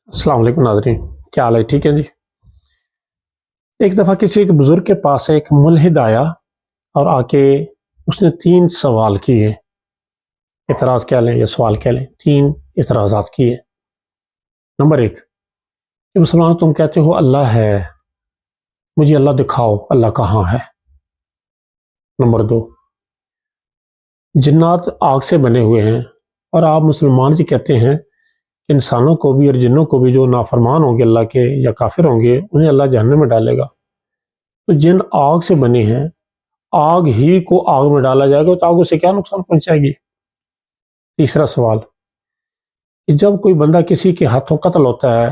السلام علیکم ناظرین، کیا حال ہے؟ ٹھیک ہے جی۔ ایک دفعہ کسی ایک بزرگ کے پاس ایک ملحد آیا اور آ کے اس نے 3 سوال کیے، اعتراض کہہ لیں یا سوال کہہ لیں، 3 اعتراضات کیے۔ نمبر 1 کہ مسلمان تم کہتے ہو اللہ ہے، مجھے اللہ دکھاؤ، اللہ کہاں ہے؟ نمبر 2 جنات آگ سے بنے ہوئے ہیں اور آپ مسلمان جی کہتے ہیں کہ انسانوں کو بھی اور جنوں کو بھی جو نافرمان ہوں گے اللہ کے یا کافر ہوں گے انہیں اللہ جہنم میں ڈالے گا، تو جن آگ سے بنے ہیں آگ ہی کو آگ میں ڈالا جائے گا تو آگ اسے کیا نقصان پہنچائے گی؟ تیسرا سوال کہ جب کوئی بندہ کسی کے ہاتھوں قتل ہوتا ہے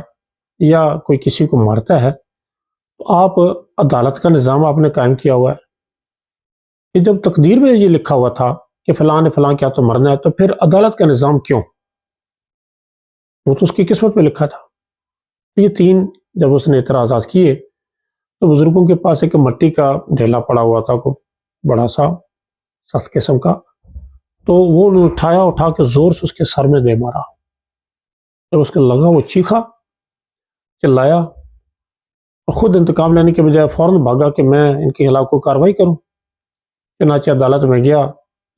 یا کوئی کسی کو مارتا ہے تو آپ عدالت کا نظام آپ نے قائم کیا ہوا ہے کہ جب تقدیر میں یہ لکھا ہوا تھا کہ فلاں نے فلاں کیا تو مرنا ہے، تو پھر عدالت کا نظام کیوں؟ وہ تو اس کی قسمت میں لکھا تھا۔ یہ 3 جب اس نے اعتراضات کیے تو بزرگوں کے پاس ایک مٹی کا ڈھیلا پڑا ہوا تھا، کوئی بڑا سا سخت قسم کا، تو وہ اٹھا کے زور سے اس کے سر میں دے مارا۔ جب اس کو لگا وہ چیخا، چلایا اور خود انتقام لینے کے بجائے فوراً بھاگا کہ میں ان کے خلاف کوئی کارروائی کروں۔ چنانچہ عدالت میں گیا،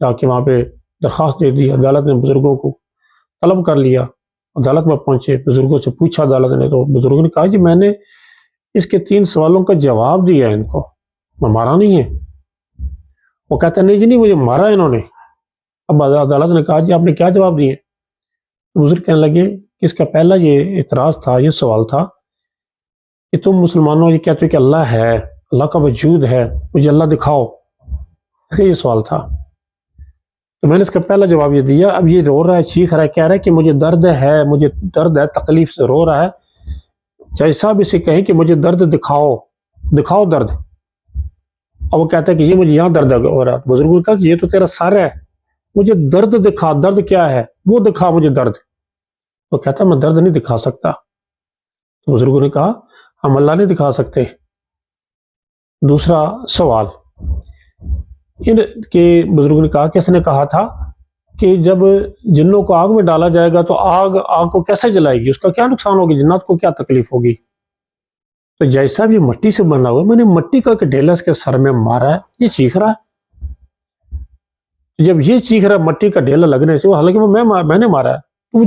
جا کے وہاں پہ درخواست دے دی۔ عدالت نے بزرگوں کو طلب کر لیا، عدالت میں پہنچے، بزرگوں سے پوچھا عدالت نے، تو بزرگوں نے کہا جی میں نے اس کے 3 سوالوں کا جواب دیا ہے، ان کو میں مارا نہیں ہے۔ وہ کہتا نہیں جی نہیں، مجھے مارا ہے انہوں نے۔ اب عدالت نے کہا جی آپ نے کیا جواب دیے؟ بزرگ کہنے لگے کہ اس کا پہلا یہ اعتراض تھا، یہ سوال تھا کہ تم مسلمانوں یہ کہتے ہو کہ اللہ ہے، اللہ کا وجود ہے، مجھے اللہ دکھاؤ، اس کا یہ سوال تھا۔ تو میں نے اس کا پہلا جواب یہ دیا۔ اب یہ رو رہا ہے، چیخ رہا ہے، کہہ رہا ہے کہ مجھے درد ہے، مجھے درد ہے، تکلیف سے رو رہا ہے۔ جیسا بھی اسے کہیں کہ مجھے درد دکھاؤ درد، اور وہ کہتا ہے کہ یہ مجھے یہاں درد ہو رہا ہے۔ بزرگوں نے کہا کہ یہ تو تیرا سر ہے، مجھے درد دکھا، درد کیا ہے وہ دکھا مجھے درد۔ وہ کہتا ہے میں درد نہیں دکھا سکتا۔ تو بزرگوں نے کہا ہم اللہ نہیں دکھا سکتے۔ دوسرا سوال ان کے بزرگوں نے کہا، کس نے کہا تھا کہ جب جنوں کو آگ میں ڈالا جائے گا تو آگ کو کیسے جلائے گی، اس کا کیا نقصان ہوگی، جنات کو کیا تکلیف ہوگی؟ تو جیسا بھی مٹی سے بنا ہوا، میں نے مٹی کا ڈھیلا اس کے سر میں مارا ہے، یہ چیخ رہا ہے۔ جب یہ چیخ رہا ہے مٹی کا ڈھیلا لگنے سے، حالانکہ وہ میں نے مارا ہے، تو وہ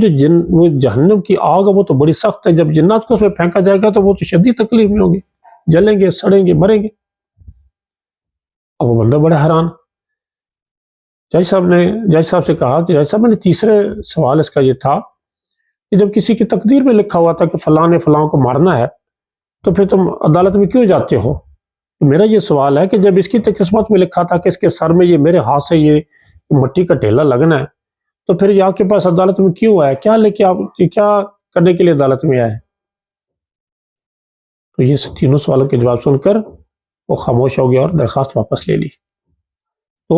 جہنم کی آگ ہے وہ تو بڑی سخت ہے، جب جنات کو اس میں پھینکا جائے گا تو وہ تو شدید تکلیف میں ہوں گے، جلیں گے، سڑیں گے، مریں گے۔ اب وہ بندہ بڑا حیران۔ جج صاحب سے کہا کہ جج صاحب میں نے تیسرے سوال اس کا یہ تھا کہ جب کسی کی تقدیر میں لکھا ہوا تھا کہ فلاں نے فلاں کو مارنا ہے تو پھر تم عدالت میں کیوں جاتے ہو؟ تو میرا یہ سوال ہے کہ جب اس کی قسمت میں لکھا تھا کہ اس کے سر میں یہ میرے ہاتھ سے یہ مٹی کا ڈھیلا لگنا ہے، تو پھر یہ آپ کے پاس عدالت میں کیوں آیا؟ کیا لے کے آپ کیا کرنے کے لیے عدالت میں آئے؟ تو یہ 3 سوالوں کے جواب سن کر وہ خاموش ہو گیا اور درخواست واپس لے لی۔ تو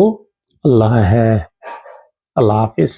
اللہ ہے۔ اللہ حافظ۔